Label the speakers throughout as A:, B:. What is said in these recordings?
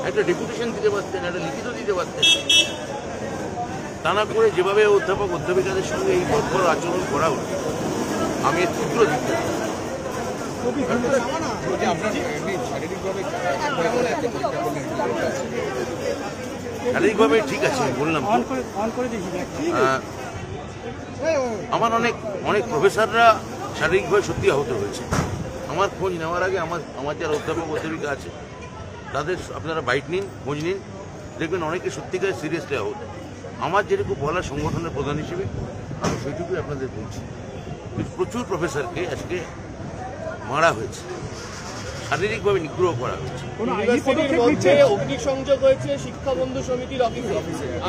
A: একটা ডেপুটেশন দিতে পারতেন, একটা লিখিত দিতে পারতেন। তা না করে যেভাবে অধ্যাপক অধ্যাপিকাদের সঙ্গে এই বর্বর আচরণ করা হচ্ছে, আমি এর তীব্র দিতে শারীরিকভাবে ঠিক আছে বললাম। আমার অনেক প্রফেসররা শারীরিকভাবে সত্যি আহত হয়েছে। আমার খোঁজ নেওয়ার আগে আমার যারা অধ্যাপক অধ্যাপিকা আছে তাদের আপনারা বাইট নিন, খোঁজ নিন, দেখবেন অনেকে সত্যিকার সিরিয়াসলি আহত। আমার যেটুকু বলা সংগঠনের প্রধান হিসেবে আমি সেইটুকুই আপনাদের বলছি। প্রচুর প্রফেসরকে আজকে মারা হয়েছে, শারীরিকভাবে নিগ্রহ করা হয়েছে।
B: অগ্নিসংযোগ হয়েছে শিক্ষা বন্ধু সমিতির অফিসে,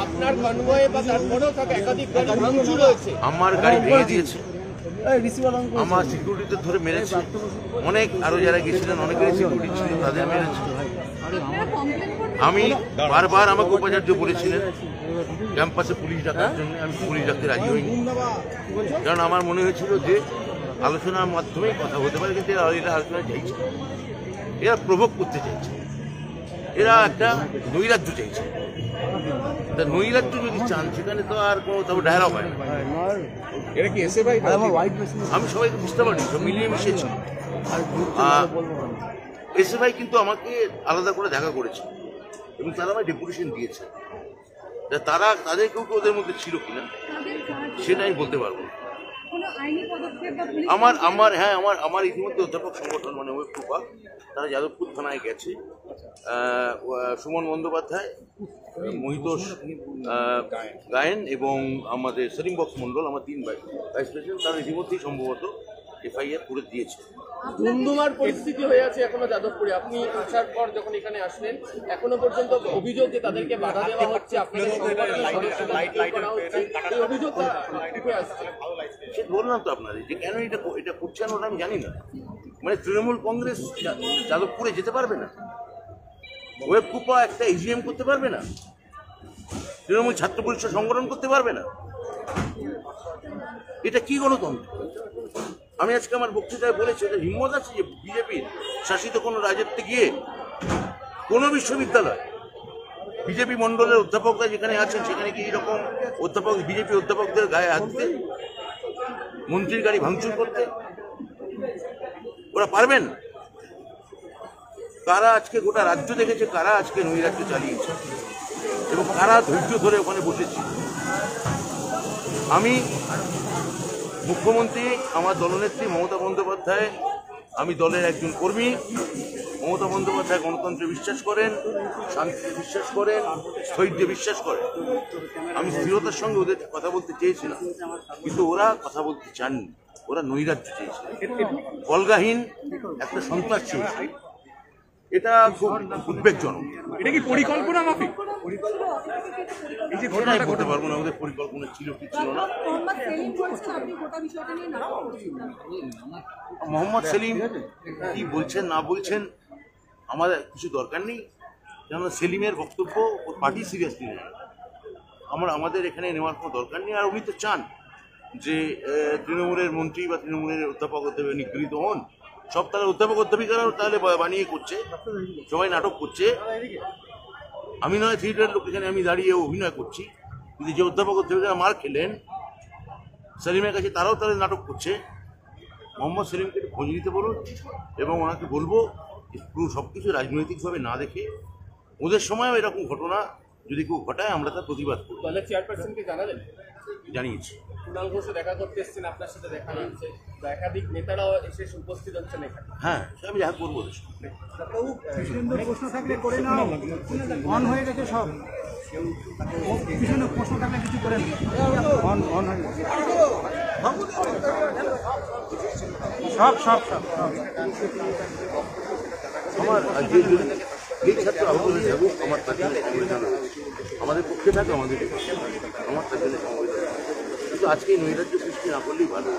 B: আপনার কনভয়ে বা তারপরেও থাকা একাধিক গাড়ি ভাঙচুর হয়েছে।
A: আমার গাড়ি ভেঙে দিয়েছে, আমার সিকিউরিটি ধরে মেরেছে, অনেক আরো যারা গেছিলেন অনেকেরই সিকিউরিটি ছিল তাদের মেরেছে। আমি বারবার আমাকে উপাচার্য বলেছিলেন ক্যাম্পাসে পুলিশ ডাকার জন্য, আমি পুলিশ ডাকতে রাজি হইনি, কারণ আমার মনে হয়েছিল যে আলোচনার মাধ্যমেই কথা হতে পারে, কিন্তু এরা আলোচনা চাইছে, এরা প্রভোগ করতে চাইছে, এরা একটা নৈরাজ্য চাইছে। তা নৈরাজ্য যদি চান সেখানে তো আর কোনো তবে ডায়লগ হয় না। আমি সবাইকে বুঝতে পারি, সব মিলিয়ে মিশিয়েছি। এসএফআই কিন্তু আমাকে আলাদা করে দেখা করেছে এবং তারা আমায় ডেপুটেশন দিয়েছে। তাদের কেউ ওদের মধ্যে ছিল কিনা সেটা আমি বলতে পারবো না। আমার ইতিমধ্যে অধ্যাপক সংগঠন মানে ওয়েব প্রপা তারা যাদবপুর থানায় গেছে। সুমন বন্দ্যোপাধ্যায়, মহিতোষ গায়েন এবং আমাদের সেলিম বক্স মন্ডল, আমার 3 ভাইস প্রেসিডেন্ট, তারা ইতিমধ্যেই সম্ভবত এফআইআর করে দিয়েছে।
B: ধুমধুমার পরিস্থিতি হয়ে আছে এখনো যাদবপুরে। আপনি আসার পর যখন এখানে আসলেন এখনো পর্যন্ত অভিযোগ যে তাদেরকে বাধা দেওয়া হচ্ছে, আপনাদের
A: বললাম তো আপনাদের যে কেন এটা করছেন ওটা আমি জানি না। মানে তৃণমূল কংগ্রেস যাদবপুরে যেতে পারবে না, ওয়েব কুপা একটা এজিএম করতে পারবে না, তৃণমূল ছাত্র পরিষদ সংগঠন করতে পারবে না, এটা কি গণতন্ত্র? আমি আজকে আমার বক্তৃতায় বলেছি এটা হিম্মত আছে যে বিজেপির শাসিত কোনো রাজ্যে গিয়ে কোনো বিশ্ববিদ্যালয় বিজেপি মন্ডলের অধ্যাপকরা যেখানে আছেন সেখানে কি এরকম অধ্যাপক বিজেপি অধ্যাপকদের গায়ে হাত দিতে, মন্ত্রীর গাড়ি ভাঙচুর করতে ওরা পারবেন? কারা আজকে গোটা রাজ্য দেখেছে কারা আজকে নৈরাজ্য চালিয়েছে এবং কারা ধৈর্য ধরে ওখানে বসেছে? আমি মুখ্যমন্ত্রী, আমার দলনেত্রী মমতা বন্দ্যোপাধ্যায়, আমি দলের একজন কর্মী। মমতা বন্দ্যোপাধ্যায় গণতন্ত্রে বিশ্বাস করেন, শান্তিতে বিশ্বাস করেন, স্থৈর্যে বিশ্বাস করেন। আমি স্থিরতার সঙ্গে ওদের কথা বলতে চেয়েছিলাম, কিন্তু ওরা কথা বলতে চাননি, ওরা নৈরাজ্য চেয়েছিল, কলগাহীন একটা সন্ত্রাস চেয়েছে। এটা খুব উদ্বেগজনক।
B: এটা কি পরিকল্পনা মাফিক?
A: বলতে পারবো না ওদের পরিকল্পনা ছিল কি ছিল না। মোহাম্মদ সেলিম কি বলছেন না বলছেন আমাদের কিছু দরকার নেই, কেননা সেলিমের বক্তব্য ওর পার্টি সিরিয়াসলি নেয়, আমাদের এখানে নেওয়ার কোনো দরকার নেই। আর উনি তো চান যে তৃণমূলের মন্ত্রী বা তৃণমূলের অধ্যাপক অধ্যাপিকা নিগৃহীত হন। সব তাহলে অধ্যাপক অধ্যাপিকারাও তাহলে বানিয়ে করছে, সবাই নাটক করছে। আমি নয় থিয়েটারের লোক, এখানে আমি দাঁড়িয়ে অভিনয় করছি, কিন্তু যে অধ্যাপক অধ্যাপিকারা মার খেলেন সেলিমের কাছে তারাও তাদের নাটক করছে। মোহাম্মদ সেলিমকে একটু খোঁজ নিতে বলুন এবং ওনাকে বলবো যে পুরো সব কিছু রাজনৈতিকভাবে না দেখে ওদের সময়ও এরকম ঘটনা যদি কেউ ঘটায় আমরা তার প্রতিবাদ করব।
B: দলের চেয়ারপারসনকে জানালেন?
A: জানিয়েছি।
B: কুণাল ঘোষ দেখা করতে এসেছেন, আপনার সাথে দেখা হচ্ছে, একাধিক নেতারাও এসে উপস্থিত হচ্ছেন এখানে।
A: হ্যাঁ, আমি দেখা করবো ওদের সঙ্গে।
C: প্রশ্ন থাকলে করে নাও, অন হয়ে গেছে সব, প্রশ্ন থাকলে কিছু করে অন হয়ে গেছে সব
A: আমার যে ছাত্র আহ্বানে থাকুক আমার তার জন্য সংবিধান আমাদের পক্ষে থাকে, আমার তার জন্য সংবিধান, কিন্তু আজকে নৈরাজ্য সৃষ্টি না করলেই ভালো।